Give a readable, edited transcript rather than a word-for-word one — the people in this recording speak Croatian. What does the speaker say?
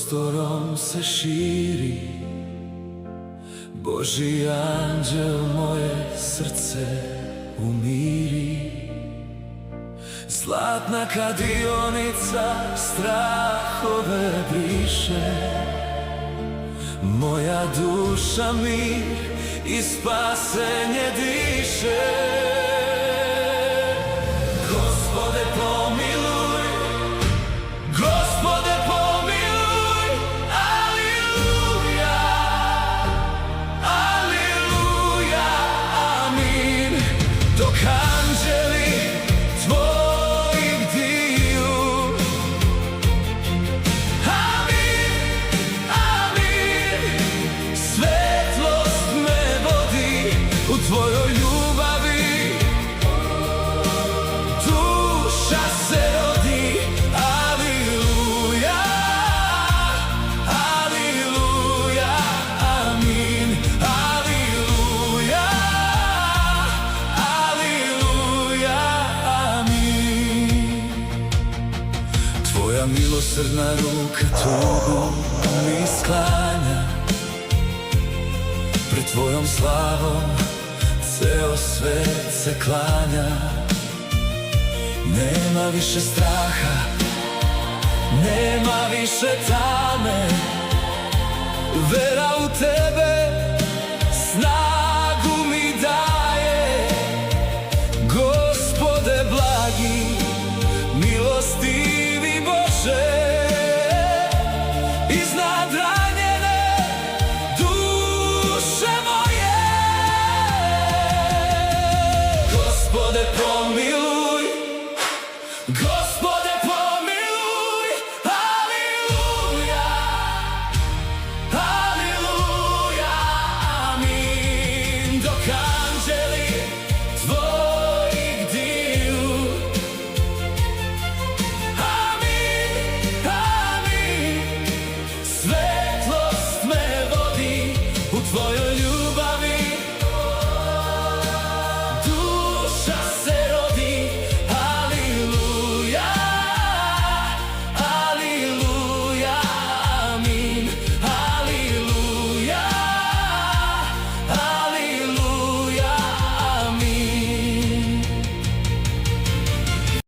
prostorom se širi. Božji anđel moje srce umiri. Zlatna kadionica strahove briše, moja duša mir i spasenje diše. Gospode pomiluj, Gospode pomiluj, aleluja, aleluja, amin. Dok anđeli tvoji bdiju, amin, amin. Svetlost me vodi u tvojoj ljubavi, duša se rodi, aleluja, aleluja, amin, aleluja, aleluja, amin. Tvoja milosrdna ruka tugu mi sklanja, pred tvojom slavom ceo svet se klanja. Nema više straha, nema više tame, vera u tebe